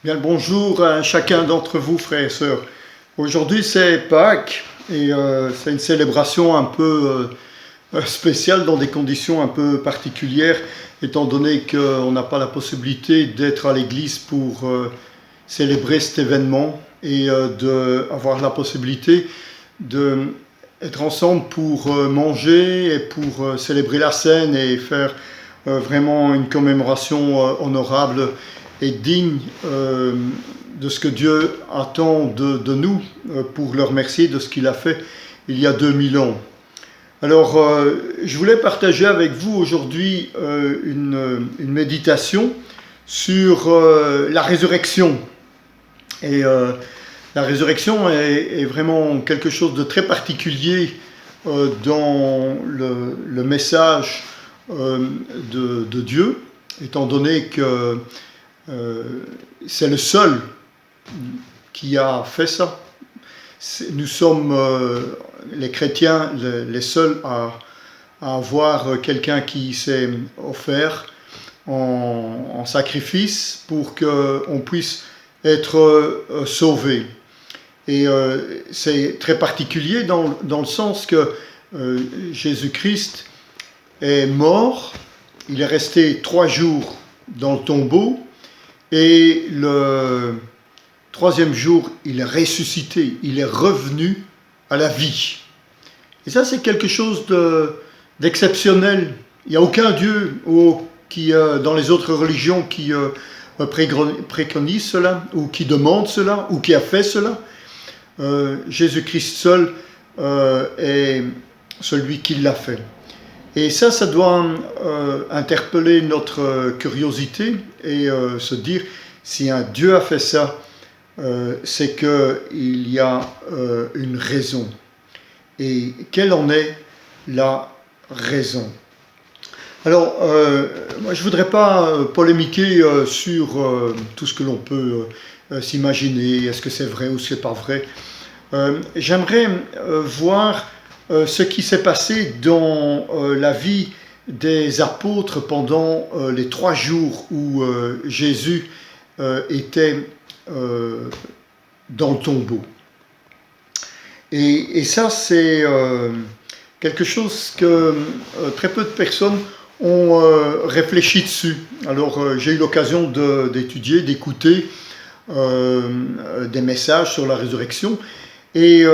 Bien le bonjour à chacun d'entre vous, frères et sœurs. Aujourd'hui c'est Pâques et c'est une célébration un peu spéciale dans des conditions un peu particulières, étant donné qu'on n'a pas la possibilité d'être à l'église pour célébrer cet événement et d'avoir la possibilité d'être ensemble pour manger et pour célébrer la scène et faire vraiment une commémoration honorable et digne de ce que Dieu attend de nous pour le remercier de ce qu'il a fait il y a 2000 ans. Alors, je voulais partager avec vous aujourd'hui une méditation sur la résurrection. Et la résurrection est vraiment quelque chose de très particulier dans le message de Dieu, étant donné que c'est le seul qui a fait ça. Nous sommes les chrétiens les seuls à avoir quelqu'un qui s'est offert en sacrifice pour qu'on puisse être sauvé. Et c'est très particulier dans le sens que Jésus-Christ est mort, il est resté 3 jours dans le tombeau, et le 3e jour, il est ressuscité, il est revenu à la vie. Et ça, c'est quelque chose d'exceptionnel. Il n'y a aucun Dieu qui, dans les autres religions qui préconise cela, ou qui demande cela, ou qui a fait cela. Jésus-Christ seul est celui qui l'a fait. Et ça doit interpeller notre curiosité et se dire, si un Dieu a fait ça, c'est qu'il y a une raison. Et quelle en est la raison? Alors, moi je ne voudrais pas polémiquer sur tout ce que l'on peut s'imaginer, est-ce que c'est vrai ou c'est pas vrai. J'aimerais voir ce qui s'est passé dans la vie des apôtres pendant les 3 jours où Jésus était dans le tombeau. Et ça, c'est quelque chose que très peu de personnes ont réfléchi dessus. Alors, j'ai eu l'occasion d'étudier, d'écouter des messages sur la résurrection. Et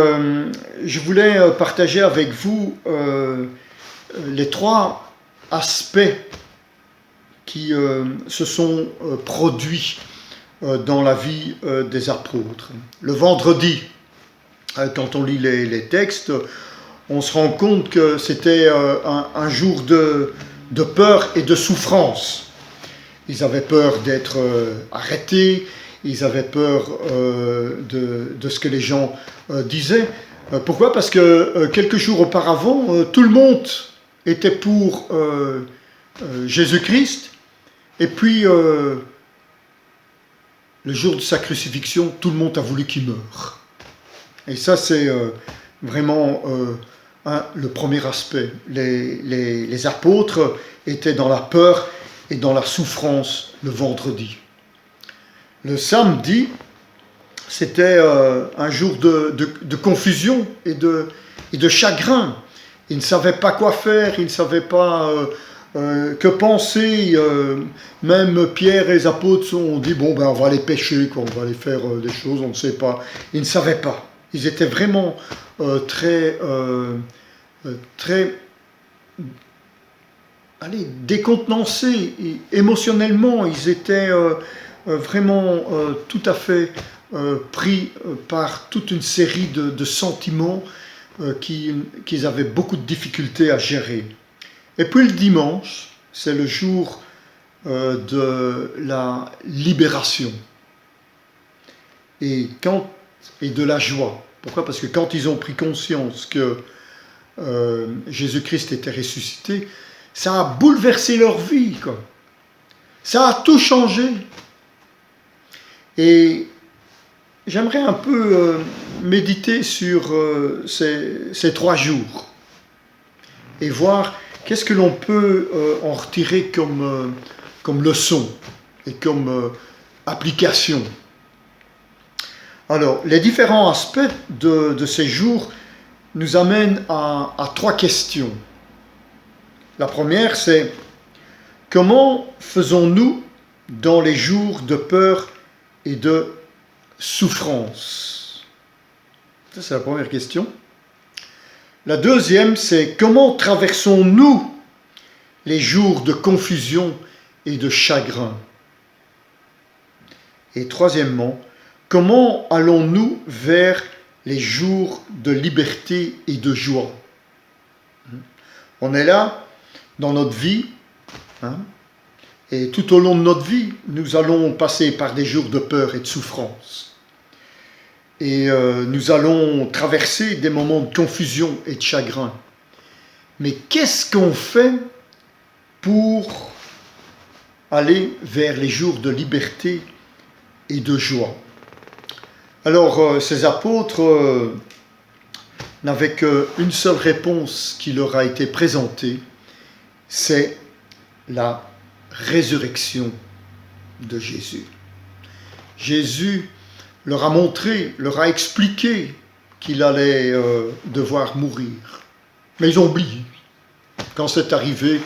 je voulais partager avec vous les 3 aspects qui se sont produits dans la vie des apôtres. Le vendredi, quand on lit les textes, on se rend compte que c'était un jour de peur et de souffrance. Ils avaient peur d'être arrêtés, ils avaient peur de ce que les gens disaient. Pourquoi ? Parce que quelques jours auparavant, tout le monde était pour Jésus-Christ, et puis le jour de sa crucifixion, tout le monde a voulu qu'il meure. Et ça, c'est vraiment le premier aspect. Les apôtres étaient dans la peur et dans la souffrance le vendredi. Le samedi, c'était un jour de confusion et de chagrin. Ils ne savaient pas quoi faire, ils ne savaient pas que penser. Même Pierre et les apôtres ont dit, bon, on va aller pêcher, on va aller faire des choses, on ne sait pas. Ils ne savaient pas. Ils étaient vraiment très décontenancés émotionnellement. Ils étaient vraiment tout à fait pris par toute une série de sentiments qu'ils avaient beaucoup de difficultés à gérer. Et puis le dimanche, c'est le jour de la libération et de la joie. Pourquoi ? Parce que quand ils ont pris conscience que Jésus-Christ était ressuscité, ça a bouleversé leur vie, quoi. Ça a tout changé. Et j'aimerais un peu méditer sur ces 3 jours et voir qu'est-ce que l'on peut en retirer comme leçon et comme application. Alors, les différents aspects de ces jours nous amènent à trois questions. La première, c'est comment faisons-nous dans les jours de peur et de souffrance? Ça, c'est la première question. La deuxième, c'est comment traversons-nous les jours de confusion et de chagrin? Et troisièmement, comment allons-nous vers les jours de liberté et de joie? On est là dans notre vie, et tout au long de notre vie, nous allons passer par des jours de peur et de souffrance. Et nous allons traverser des moments de confusion et de chagrin. Mais qu'est-ce qu'on fait pour aller vers les jours de liberté et de joie? Alors, ces apôtres n'avaient qu'une seule réponse qui leur a été présentée, c'est la résurrection de Jésus. Jésus leur a montré, leur a expliqué qu'il allait devoir mourir. Mais ils ont oublié. Quand c'est arrivé,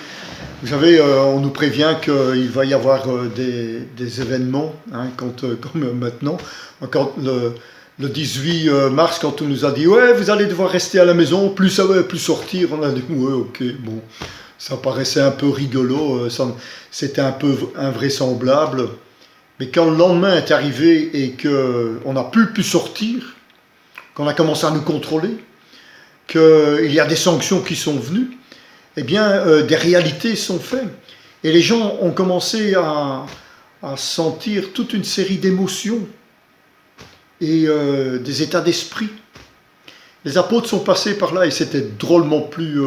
vous savez, on nous prévient qu'il va y avoir des événements, comme maintenant. Quand le 18 mars, quand on nous a dit « Ouais, vous allez devoir rester à la maison, plus sortir », on a dit « Ouais, ok, bon ». Ça paraissait un peu rigolo, c'était un peu invraisemblable. Mais quand le lendemain est arrivé et qu'on n'a plus pu sortir, qu'on a commencé à nous contrôler, qu'il y a des sanctions qui sont venues, eh bien, des réalités sont faites. Et les gens ont commencé à sentir toute une série d'émotions et des états d'esprit. Les apôtres sont passés par là et c'était drôlement plus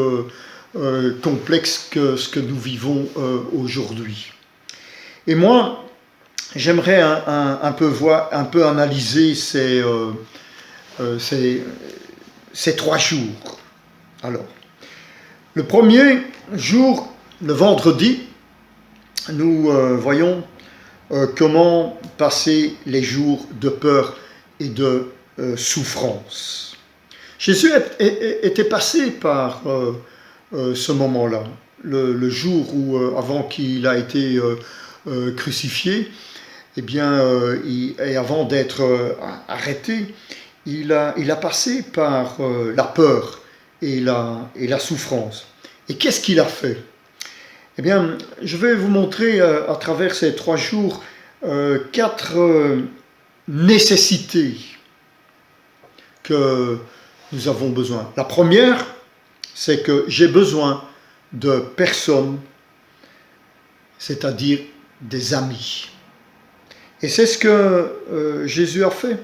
complexe que ce que nous vivons aujourd'hui. Et moi, j'aimerais un peu analyser ces 3 jours. Alors, le premier jour, le vendredi, nous voyons comment passer les jours de peur et de souffrance. Jésus était passé par ce moment-là, le jour où, avant qu'il a été crucifié, eh bien, et avant d'être arrêté, il a passé par la peur et la souffrance. Et qu'est-ce qu'il a fait? Eh bien, je vais vous montrer à travers ces 3 jours 4 nécessités que nous avons besoin. La première, c'est que j'ai besoin de personnes, c'est-à-dire des amis. Et c'est ce que Jésus a fait.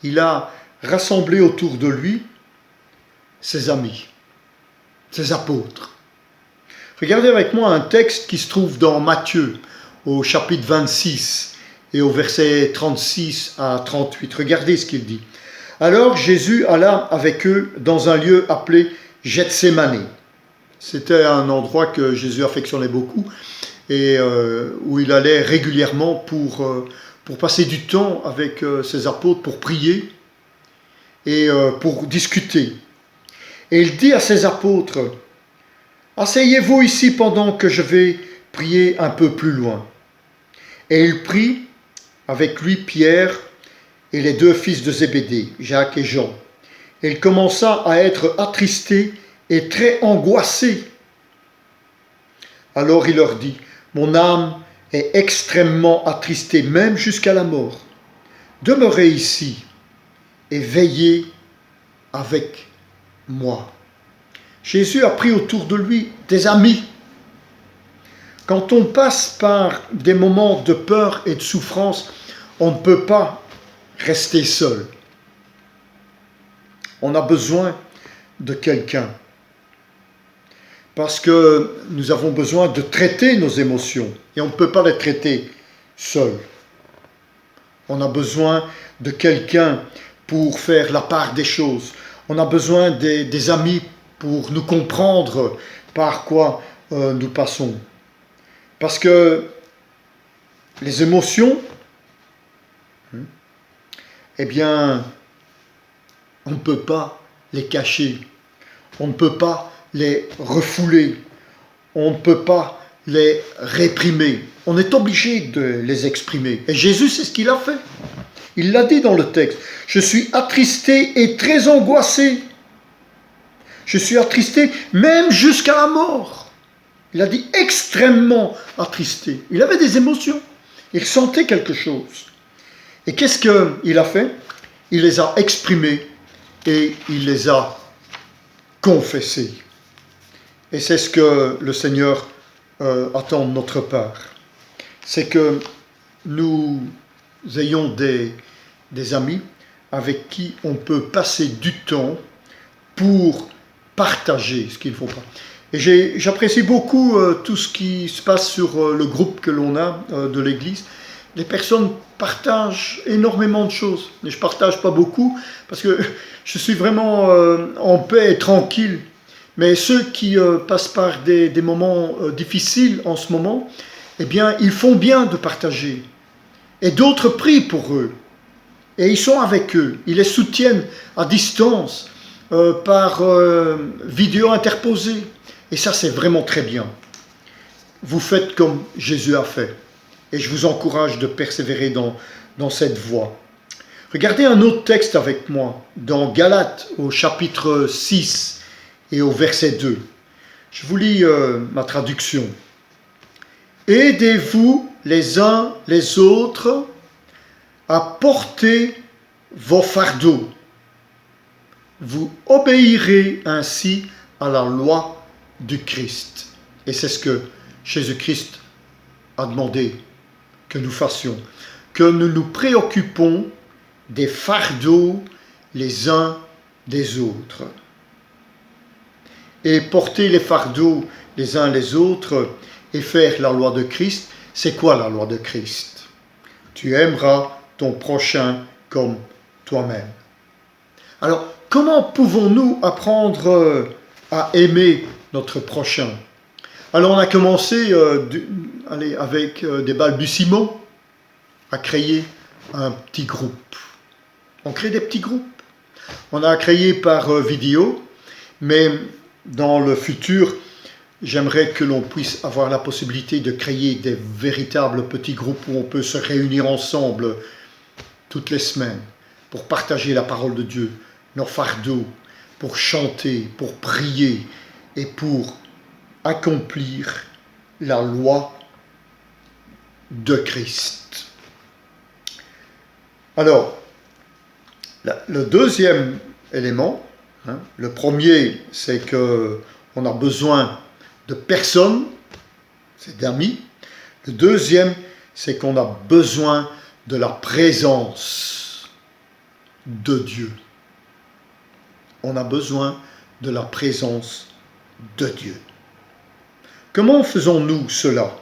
Il a rassemblé autour de lui ses amis, ses apôtres. Regardez avec moi un texte qui se trouve dans Matthieu, au chapitre 26 et au verset 36 à 38. Regardez ce qu'il dit. Alors Jésus alla avec eux dans un lieu appelé Gethsémani. C'était un endroit que Jésus affectionnait beaucoup et où il allait régulièrement pour passer du temps avec ses apôtres, pour prier et pour discuter. Et il dit à ses apôtres, « Asseyez-vous ici pendant que je vais prier un peu plus loin. » Et il prit avec lui Pierre et les 2 fils de Zébédée, Jacques et Jean. Et il commença à être attristé et très angoissé. Alors il leur dit, « Mon âme est extrêmement attristée, même jusqu'à la mort. Demeurez ici et veillez avec moi. » Jésus a pris autour de lui des amis. Quand on passe par des moments de peur et de souffrance, on ne peut pas rester seul. On a besoin de quelqu'un. Parce que nous avons besoin de traiter nos émotions. Et on ne peut pas les traiter seul. On a besoin de quelqu'un pour faire la part des choses. On a besoin des amis pour nous comprendre par quoi nous passons. Parce que les émotions, eh bien, on ne peut pas les cacher, on ne peut pas les refouler, on ne peut pas les réprimer. On est obligé de les exprimer. Et Jésus, c'est ce qu'il a fait. Il l'a dit dans le texte. Je suis attristé et très angoissé. Je suis attristé même jusqu'à la mort. Il a dit extrêmement attristé. Il avait des émotions. Il sentait quelque chose. Et qu'est-ce qu'il a fait? Il les a exprimées et il les a confessées. Et c'est ce que le Seigneur attend de notre part. C'est que nous ayons des amis avec qui on peut passer du temps pour partager ce qu'il ne faut pas. Et j'apprécie beaucoup tout ce qui se passe sur le groupe que l'on a de l'Église. Les personnes partagent énormément de choses. Mais je ne partage pas beaucoup parce que je suis vraiment en paix et tranquille. Mais ceux qui passent par des moments difficiles en ce moment, eh bien, ils font bien de partager. Et d'autres prient pour eux. Et ils sont avec eux. Ils les soutiennent à distance, par vidéo interposée. Et ça, c'est vraiment très bien. Vous faites comme Jésus a fait. Et je vous encourage de persévérer dans cette voie. Regardez un autre texte avec moi, dans Galates, au chapitre 6 et au verset 2. Je vous lis ma traduction. Aidez-vous les uns les autres à porter vos fardeaux. Vous obéirez ainsi à la loi du Christ. Et c'est ce que Jésus-Christ a demandé que nous fassions. Que nous nous préoccupons des fardeaux les uns des autres. Et porter les fardeaux les uns les autres et faire la loi de Christ, c'est quoi la loi de Christ? Tu aimeras ton prochain comme toi-même. Alors, comment pouvons-nous apprendre à aimer notre prochain? Alors, on a commencé avec des balbutiements à créer un petit groupe. On crée des petits groupes. On a créé par vidéo, mais dans le futur, j'aimerais que l'on puisse avoir la possibilité de créer des véritables petits groupes où on peut se réunir ensemble toutes les semaines pour partager la parole de Dieu, nos fardeaux, pour chanter, pour prier et pour accomplir la loi de Christ. Alors, le deuxième élément, le premier, c'est qu'on a besoin de personnes, c'est d'amis. Le deuxième, c'est qu'on a besoin de la présence de Dieu. On a besoin de la présence de Dieu. Comment faisons-nous cela?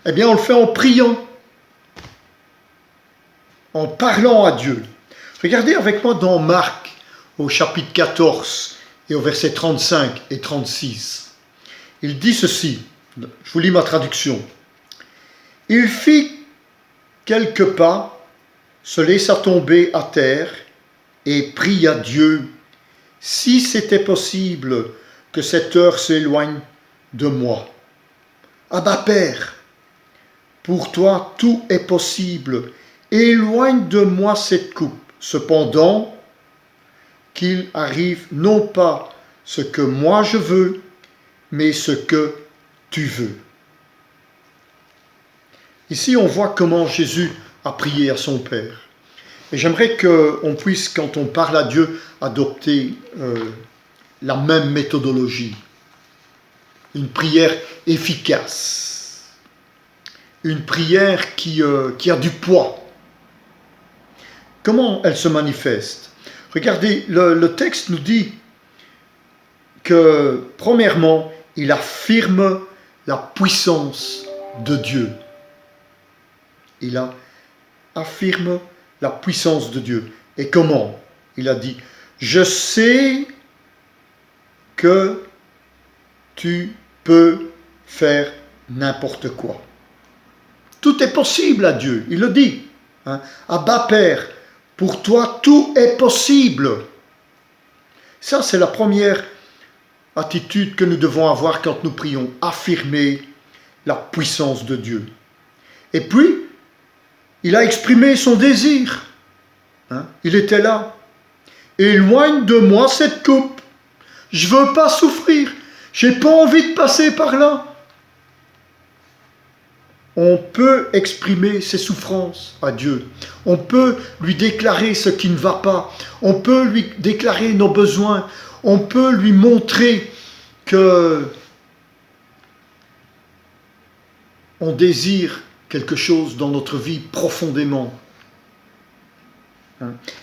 Eh bien, on le fait en priant, en parlant à Dieu. Regardez avec moi dans Marc, au chapitre 14 et au verset 35 et 36. Il dit ceci, je vous lis ma traduction. Il fit quelques pas, se laissa tomber à terre et pria Dieu, si c'était possible que cette heure s'éloigne de moi. Abba Père, pour toi tout est possible, éloigne de moi cette coupe. Cependant, qu'il arrive non pas ce que moi je veux, mais ce que tu veux. Ici, on voit comment Jésus a prié à son Père. Et j'aimerais qu'on puisse, quand on parle à Dieu, adopter la même méthodologie. Une prière efficace. Une prière qui a du poids. Comment elle se manifeste? Regardez, le texte nous dit que, premièrement, il affirme la puissance de Dieu. Il affirme la puissance de Dieu. Et comment? Il a dit, je sais que tu peux faire n'importe quoi. Tout tout est possible à Dieu. Il le dit. Hein. Abba Père, pour toi, tout est possible. Ça, c'est la première attitude que nous devons avoir quand nous prions. Affirmer la puissance de Dieu. Et puis, il a exprimé son désir. Hein. Il était là. Éloigne de moi cette coupe. Je ne veux pas souffrir. Je n'ai pas envie de passer par là. On peut exprimer ses souffrances à Dieu. On peut lui déclarer ce qui ne va pas. On peut lui déclarer nos besoins. On peut lui montrer que on désire quelque chose dans notre vie profondément.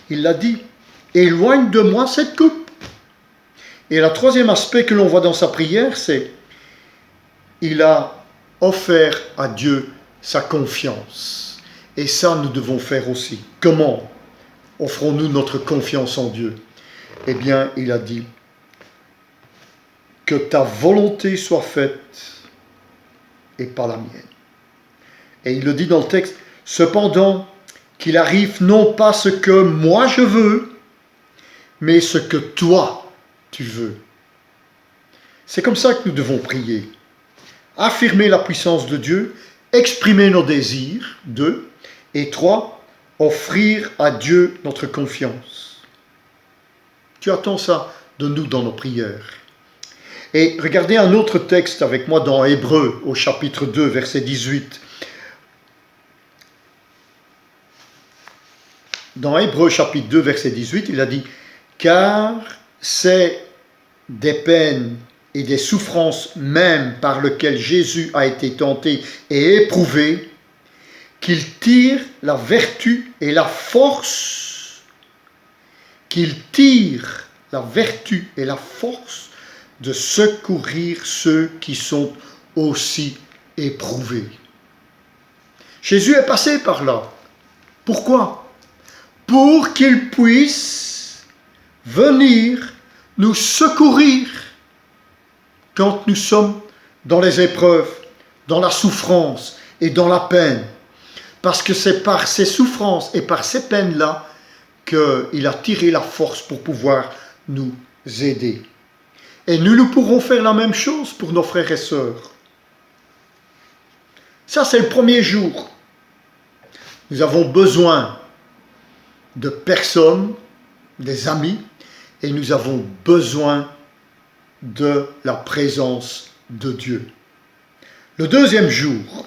Il l'a dit, éloigne de moi cette coupe. Et le troisième aspect que l'on voit dans sa prière, c'est il a offert à Dieu sa confiance. Et ça, nous devons faire aussi. Comment offrons-nous notre confiance en Dieu? Eh bien, il a dit, que ta volonté soit faite et pas la mienne. Et il le dit dans le texte, cependant qu'il arrive non pas ce que moi je veux, mais ce que toi tu veux. C'est comme ça que nous devons prier. Affirmer la puissance de Dieu, exprimer nos désirs, 2, et 3, offrir à Dieu notre confiance. Tu attends ça de nous dans nos prières. Et regardez un autre texte avec moi dans Hébreux, au chapitre 2, verset 18. Dans Hébreux, chapitre 2, verset 18, il a dit « Car c'est des peines et des souffrances même par lesquelles Jésus a été tenté et éprouvé, qu'il tire la vertu et la force, de secourir ceux qui sont aussi éprouvés. » Jésus est passé par là. Pourquoi? Pour qu'il puisse venir nous secourir quand nous sommes dans les épreuves, dans la souffrance et dans la peine. Parce que c'est par ces souffrances et par ces peines-là qu'il a tiré la force pour pouvoir nous aider. Et nous pourrons faire la même chose pour nos frères et sœurs. Ça, c'est le premier jour. Nous avons besoin de personnes, des amis, et nous avons besoin de la présence de Dieu. Le deuxième jour,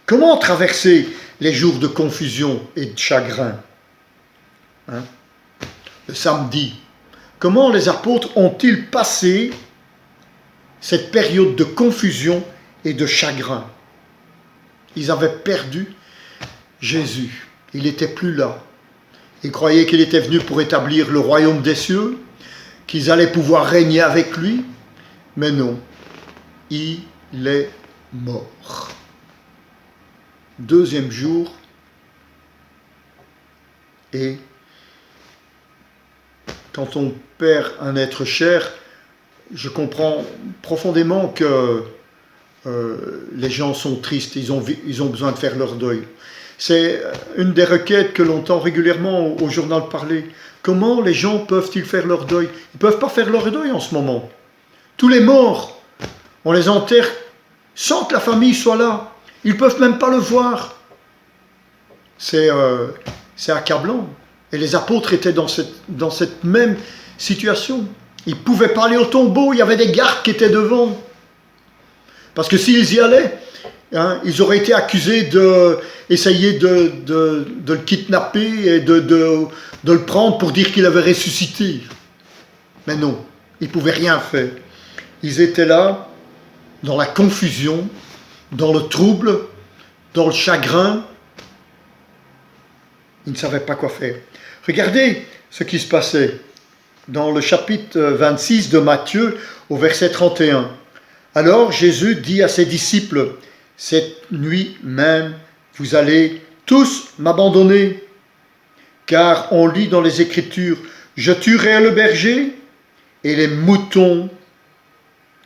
comment traverser les jours de confusion et de chagrin? Le samedi, comment les apôtres ont-ils passé cette période de confusion et de chagrin? Ils avaient perdu Jésus. Il n'était plus là. Ils croyaient qu'il était venu pour établir le royaume des cieux, qu'ils allaient pouvoir régner avec lui. Mais non, il est mort. Deuxième jour, et quand on perd un être cher, je comprends profondément que les gens sont tristes, ils ont besoin de faire leur deuil. C'est une des requêtes que l'on entend régulièrement au journal parler. Comment les gens peuvent-ils faire leur deuil? Ils ne peuvent pas faire leur deuil en ce moment. Tous les morts, on les enterre sans que la famille soit là. Ils ne peuvent même pas le voir. C'est accablant. Et les apôtres étaient dans cette même situation. Ils ne pouvaient pas aller au tombeau, il y avait des gardes qui étaient devant. Parce que s'ils y allaient, ils auraient été accusés d'essayer de le kidnapper et de le prendre pour dire qu'il avait ressuscité. Mais non, ils ne pouvaient rien faire. Ils étaient là, dans la confusion, dans le trouble, dans le chagrin. Ils ne savaient pas quoi faire. Regardez ce qui se passait dans le chapitre 26 de Matthieu, au verset 31. Alors Jésus dit à ses disciples, « Cette nuit même, vous allez tous m'abandonner, car on lit dans les Écritures, « Je tuerai le berger, et les moutons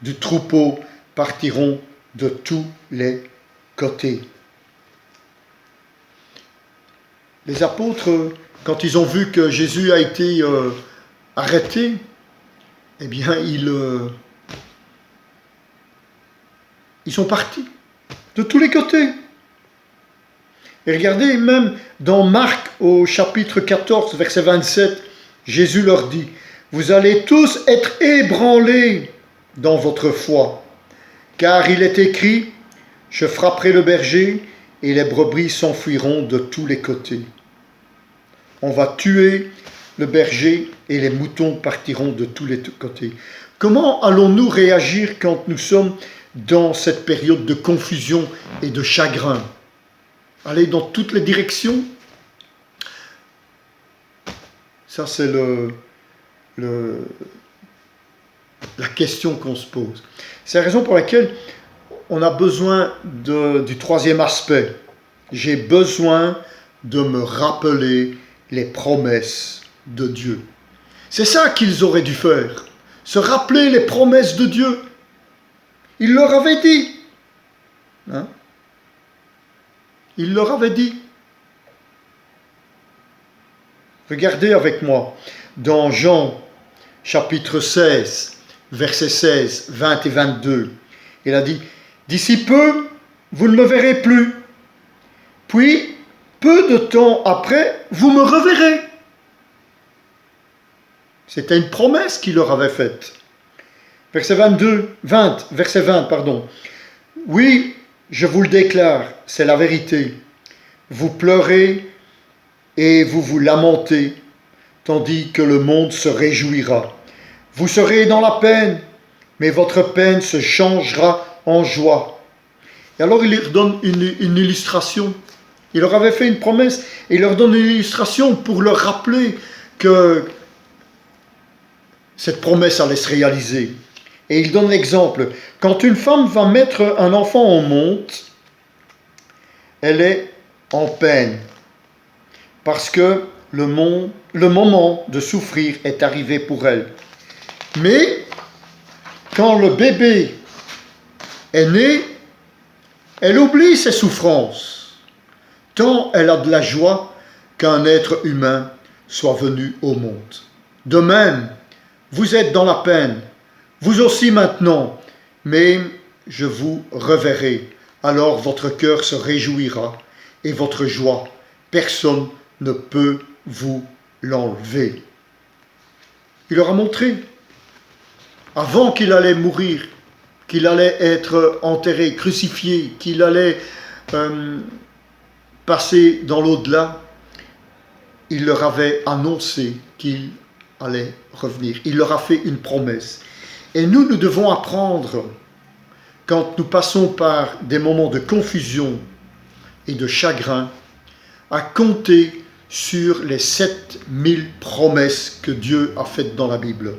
du troupeau partiront de tous les côtés. » Les apôtres, quand ils ont vu que Jésus a été arrêté, eh bien, ils sont partis de tous les côtés. Et regardez, même dans Marc, au chapitre 14, verset 27, Jésus leur dit, « Vous allez tous être ébranlés dans votre foi, car il est écrit, « Je frapperai le berger, et les brebis s'enfuiront de tous les côtés. » On va tuer le berger, et les moutons partiront de tous les côtés. Comment allons-nous réagir quand nous sommes dans cette période de confusion et de chagrin? Aller dans toutes les directions? Ça, c'est la question qu'on se pose. C'est la raison pour laquelle on a besoin du troisième aspect. J'ai besoin de me rappeler les promesses de Dieu. C'est ça qu'ils auraient dû faire. Se rappeler les promesses de Dieu. Il leur avait dit. Hein? Il leur avait dit. Regardez avec moi dans Jean chapitre 16, versets 16, 20 et 22. Il a dit, « D'ici peu, vous ne me verrez plus. Puis, peu de temps après, vous me reverrez. » C'était une promesse qu'il leur avait faite. Verset 20. Oui, je vous le déclare, c'est la vérité. Vous pleurez et vous vous lamentez, tandis que le monde se réjouira. Vous serez dans la peine, mais votre peine se changera en joie. Et alors il leur donne une illustration. Il leur avait fait une promesse, et il leur donne une illustration pour leur rappeler que cette promesse allait se réaliser. Et il donne l'exemple. Quand une femme va mettre un enfant au monde, elle est en peine, parce que le moment de souffrir est arrivé pour elle. Mais quand le bébé est né, elle oublie ses souffrances, tant elle a de la joie qu'un être humain soit venu au monde. De même, vous êtes dans la peine, vous aussi maintenant, mais je vous reverrai. Alors votre cœur se réjouira et votre joie, personne ne peut vous l'enlever. Il leur a montré, avant qu'il allait mourir, qu'il allait être enterré, crucifié, qu'il allait passer dans l'au-delà, il leur avait annoncé qu'il allait revenir. Il leur a fait une promesse. Et nous devons apprendre, quand nous passons par des moments de confusion et de chagrin, à compter sur les 7000 promesses que Dieu a faites dans la Bible.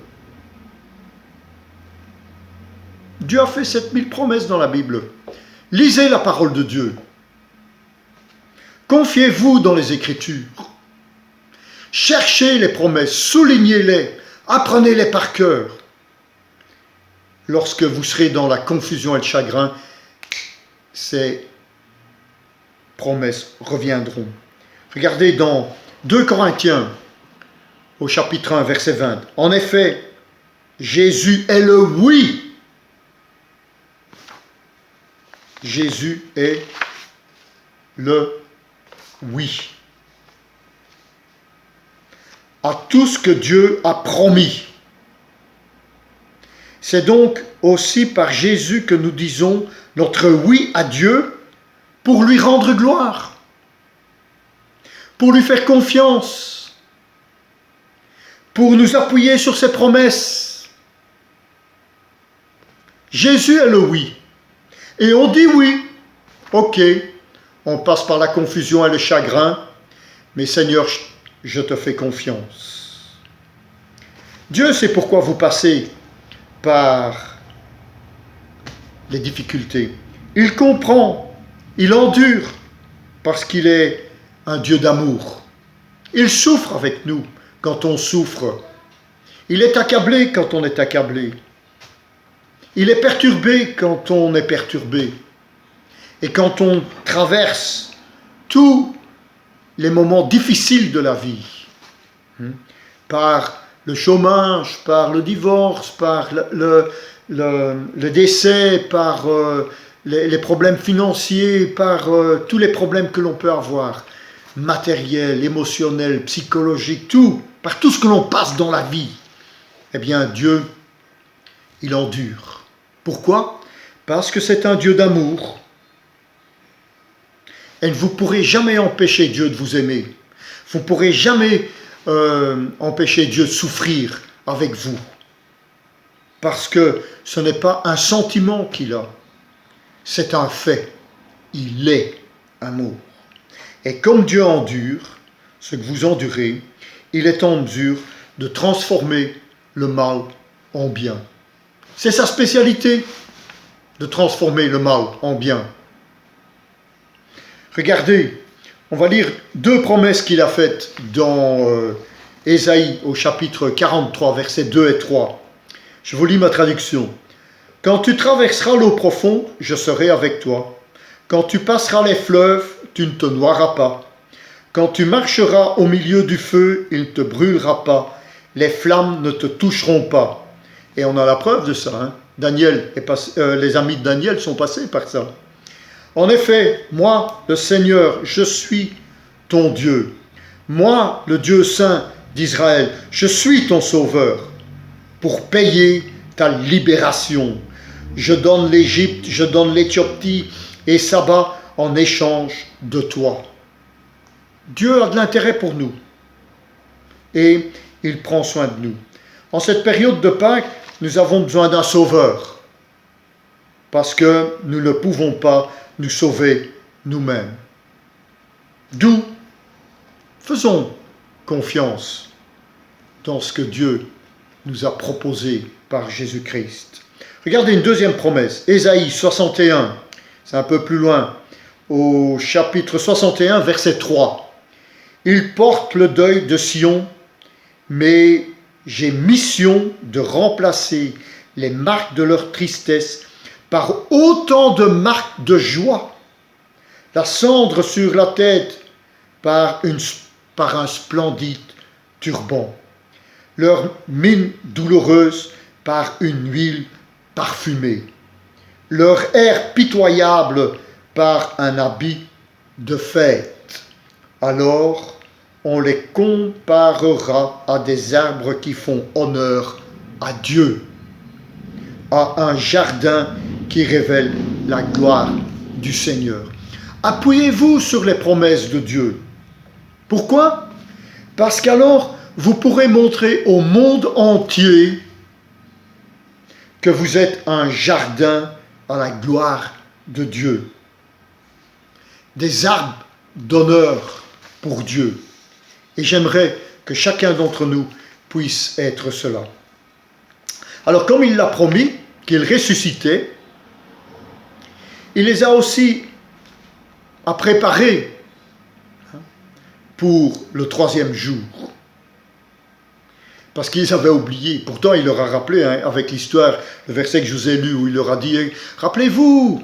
Dieu a fait 7000 promesses dans la Bible. Lisez la parole de Dieu. Confiez-vous dans les Écritures. Cherchez les promesses, soulignez-les, apprenez-les par cœur. Lorsque vous serez dans la confusion et le chagrin, ces promesses reviendront. Regardez dans 2 Corinthiens, au chapitre 1, verset 20. En effet, Jésus est le oui. Jésus est le oui. À tout ce que Dieu a promis. C'est donc aussi par Jésus que nous disons notre oui à Dieu pour lui rendre gloire, pour lui faire confiance, pour nous appuyer sur ses promesses. Jésus est le oui. Et on dit oui. Ok, on passe par la confusion et le chagrin, mais Seigneur, je te fais confiance. Dieu sait pourquoi vous passez par les difficultés. Il comprend, il endure, parce qu'il est un Dieu d'amour. Il souffre avec nous quand on souffre. Il est accablé quand on est accablé. Il est perturbé quand on est perturbé. Et quand on traverse tous les moments difficiles de la vie, par le chômage, par le divorce, par le décès, par les problèmes financiers, par tous les problèmes que l'on peut avoir, matériels, émotionnels, psychologiques, tout, par tout ce que l'on passe dans la vie, eh bien Dieu, il endure. Pourquoi? Parce que c'est un Dieu d'amour. Et vous ne pourrez jamais empêcher Dieu de vous aimer. Vous ne pourrez jamais empêcher Dieu de souffrir avec vous. Parce que ce n'est pas un sentiment qu'il a, c'est un fait. Il est amour. Et comme Dieu endure ce que vous endurez, il est en mesure de transformer le mal en bien. C'est sa spécialité, de transformer le mal en bien. Regardez, on va lire 2 promesses qu'il a faites dans Ésaïe au chapitre 43, versets 2 et 3. Je vous lis ma traduction. « Quand tu traverseras l'eau profonde, je serai avec toi. Quand tu passeras les fleuves, tu ne te noieras pas. Quand tu marcheras au milieu du feu, il ne te brûlera pas. Les flammes ne te toucheront pas. » Et on a la preuve de ça. Hein. Les amis de Daniel sont passés par ça. En effet, moi, le Seigneur, je suis ton Dieu. Moi, le Dieu saint d'Israël, je suis ton sauveur. Pour payer ta libération, je donne l'Égypte, je donne l'Éthiopie et Saba en échange de toi. Dieu a de l'intérêt pour nous et il prend soin de nous. En cette période de Pâques, nous avons besoin d'un sauveur parce que nous ne pouvons pas nous sauver nous-mêmes. D'où faisons confiance dans ce que Dieu nous a proposé par Jésus-Christ. Regardez une deuxième promesse, Ésaïe 61, c'est un peu plus loin, au chapitre 61, verset 3. « Ils portent le deuil de Sion, mais j'ai mission de remplacer les marques de leur tristesse par autant de marques de joie, la cendre sur la tête par un splendide turban, leur mine douloureuse par une huile parfumée, leur air pitoyable par un habit de fête. Alors on les comparera à des arbres qui font honneur à Dieu, à un jardin qui révèle la gloire du Seigneur. » Appuyez-vous sur les promesses de Dieu. Pourquoi? Parce qu'alors, vous pourrez montrer au monde entier que vous êtes un jardin à la gloire de Dieu. Des arbres d'honneur pour Dieu. Et j'aimerais que chacun d'entre nous puisse être cela. Alors, comme il l'a promis, qu'il ressuscitait, il les a aussi à préparer pour le 3e jour. Parce qu'ils avaient oublié. Pourtant, il leur a rappelé, avec l'histoire, le verset que je vous ai lu, où il leur a dit, rappelez-vous,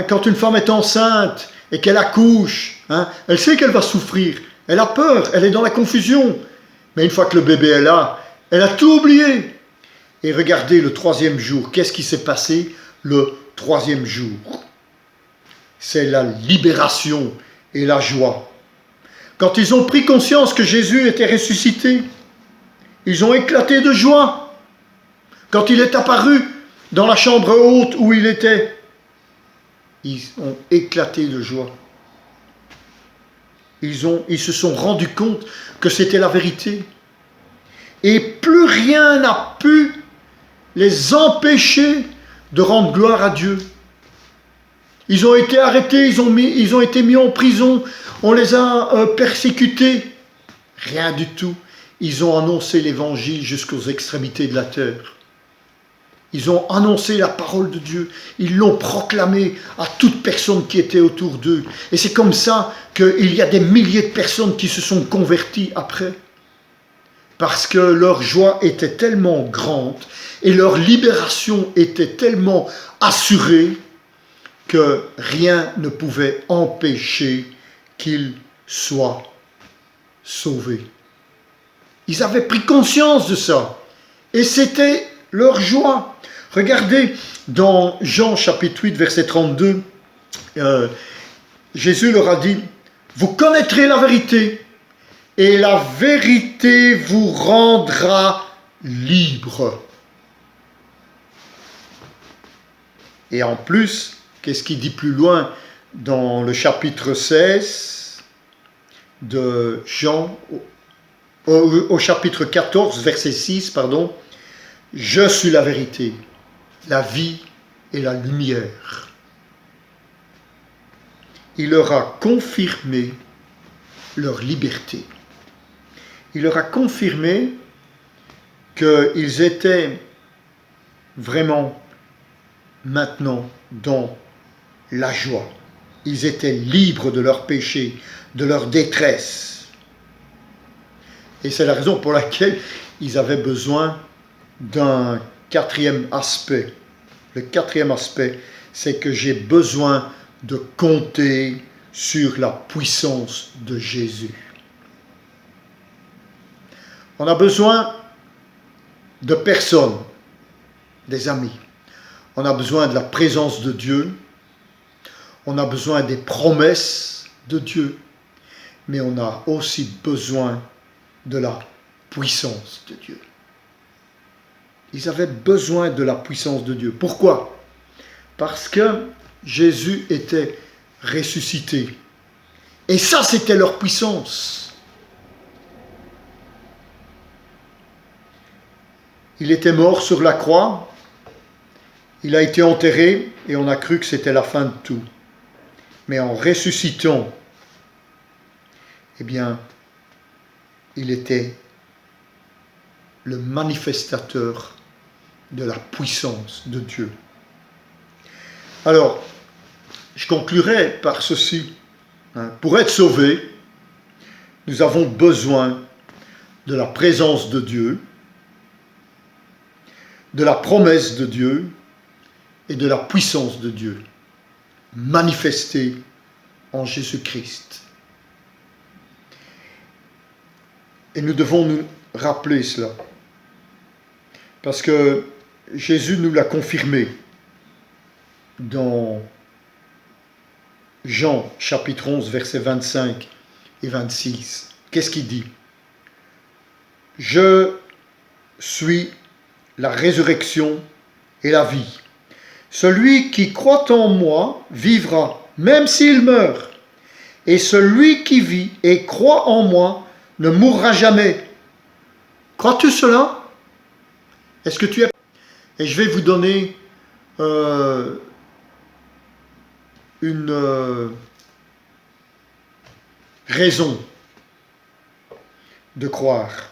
quand une femme est enceinte et qu'elle accouche, elle sait qu'elle va souffrir. Elle a peur, elle est dans la confusion. Mais une fois que le bébé est là, elle a tout oublié. Et regardez le 3e jour, qu'est-ce qui s'est passé le 3e jour? C'est la libération et la joie. Quand ils ont pris conscience que Jésus était ressuscité, ils ont éclaté de joie. Quand il est apparu dans la chambre haute où il était, ils ont éclaté de joie. Ils se sont rendus compte que c'était la vérité. Et plus rien n'a pu les empêcher de rendre gloire à Dieu. Ils ont été arrêtés, ils ont été mis en prison, on les a persécutés. Rien du tout. Ils ont annoncé l'évangile jusqu'aux extrémités de la terre. Ils ont annoncé la parole de Dieu. Ils l'ont proclamé à toute personne qui était autour d'eux. Et c'est comme ça qu'il y a des milliers de personnes qui se sont converties après. Parce que leur joie était tellement grande et leur libération était tellement assurée que rien ne pouvait empêcher qu'ils soient sauvés. Ils avaient pris conscience de ça. Et c'était leur joie. Regardez dans Jean chapitre 8, verset 32, Jésus leur a dit, « Vous connaîtrez la vérité, et la vérité vous rendra libre. » Et en plus, qu'est-ce qu'il dit plus loin dans le chapitre 16 de Jean, au chapitre 14, verset 6, pardon, « Je suis la vérité, la vie et la lumière. » Il leur a confirmé leur liberté. Il leur a confirmé qu'ils étaient vraiment maintenant dans la joie. Ils étaient libres de leurs péchés, de leur détresse. Et c'est la raison pour laquelle ils avaient besoin d'un quatrième aspect. Le quatrième aspect, c'est que j'ai besoin de compter sur la puissance de Jésus. On a besoin de personnes, des amis. On a besoin de la présence de Dieu. On a besoin des promesses de Dieu. Mais on a aussi besoin de la puissance de Dieu. Ils avaient besoin de la puissance de Dieu. Pourquoi? Parce que Jésus était ressuscité. Et ça, c'était leur puissance. Il était mort sur la croix. Il a été enterré et on a cru que c'était la fin de tout. Mais en ressuscitant, eh bien, il était le manifestateur de la puissance de Dieu. Alors, je conclurai par ceci. Pour être sauvés, nous avons besoin de la présence de Dieu, de la promesse de Dieu et de la puissance de Dieu, manifestée en Jésus-Christ. Et nous devons nous rappeler cela, parce que Jésus nous l'a confirmé dans Jean chapitre 11, versets 25 et 26. Qu'est-ce qu'il dit? « Je suis la résurrection et la vie. Celui qui croit en moi vivra, même s'il meurt. Et celui qui vit et croit en moi ne mourra jamais. » Crois-tu cela? Est-ce que tu es... Et je vais vous donner une raison de croire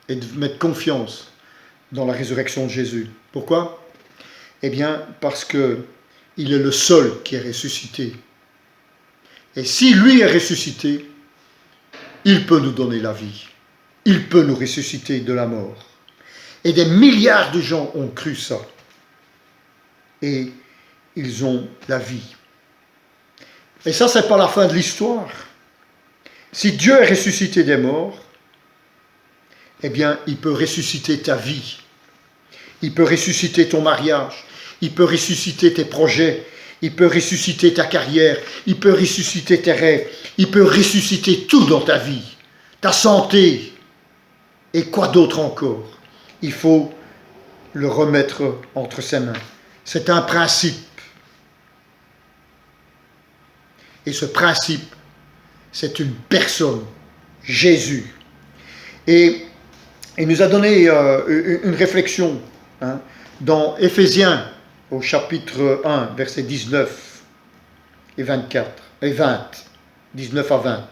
et de mettre confiance dans la résurrection de Jésus. Pourquoi? Eh bien, parce que il est le seul qui est ressuscité. Et si lui est ressuscité, il peut nous donner la vie. Il peut nous ressusciter de la mort. Et des milliards de gens ont cru ça. Et ils ont la vie. Et ça, c'est pas la fin de l'histoire. Si Dieu est ressuscité des morts, eh bien, il peut ressusciter ta vie. Il peut ressusciter ton mariage. Il peut ressusciter tes projets. Il peut ressusciter ta carrière. Il peut ressusciter tes rêves. Il peut ressusciter tout dans ta vie. Ta santé. Et quoi d'autre encore? Il faut le remettre entre ses mains. C'est un principe. Et ce principe, c'est une personne, Jésus. Et il nous a donné une réflexion dans Éphésiens, au chapitre 1, versets 19 et 24, et 20, 19 à 20.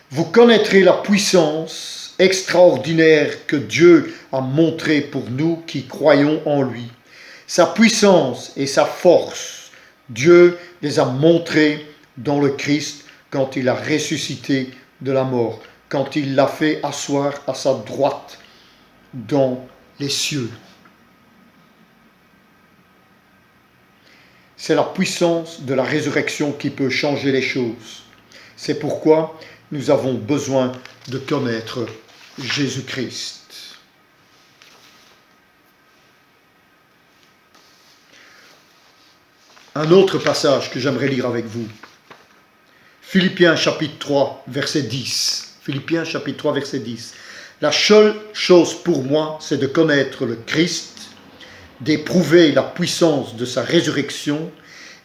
Vous connaîtrez la puissance extraordinaire que Dieu a montrée pour nous qui croyons en lui. Sa puissance et sa force, Dieu les a montrées dans le Christ quand il a ressuscité de la mort, quand il l'a fait asseoir à sa droite dans les cieux. C'est la puissance de la résurrection qui peut changer les choses. C'est pourquoi nous avons besoin de connaître Jésus-Christ. Un autre passage que j'aimerais lire avec vous. Philippiens chapitre 3, verset 10. Philippiens chapitre 3, verset 10. La seule chose pour moi, c'est de connaître le Christ, d'éprouver la puissance de sa résurrection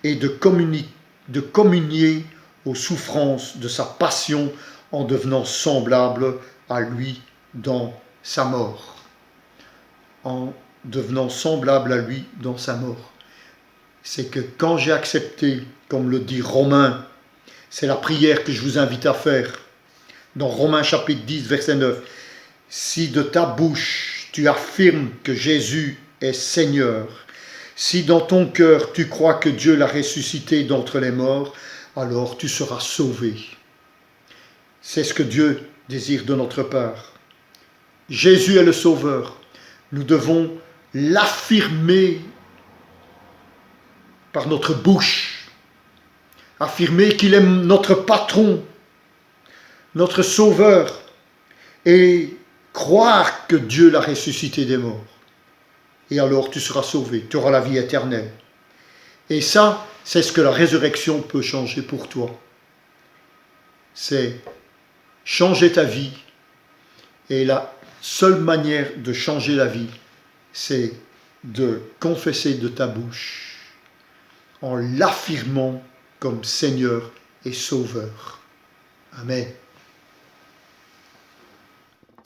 et de communier aux souffrances de sa passion en devenant semblable à lui dans sa mort. En devenant semblable à lui dans sa mort. C'est que quand j'ai accepté, comme le dit Romains, c'est la prière que je vous invite à faire, dans Romains chapitre 10, verset 9, si de ta bouche tu affirmes que Jésus est Seigneur, si dans ton cœur tu crois que Dieu l'a ressuscité d'entre les morts, alors tu seras sauvé. C'est ce que Dieu désire de notre part. Jésus est le Sauveur. Nous devons l'affirmer par notre bouche, affirmer qu'il est notre patron, notre Sauveur, et croire que Dieu l'a ressuscité des morts. Et alors tu seras sauvé, tu auras la vie éternelle. Et ça, c'est ce que la résurrection peut changer pour toi. C'est changer ta vie. Et la seule manière de changer la vie, c'est de confesser de ta bouche en l'affirmant comme Seigneur et Sauveur. Amen.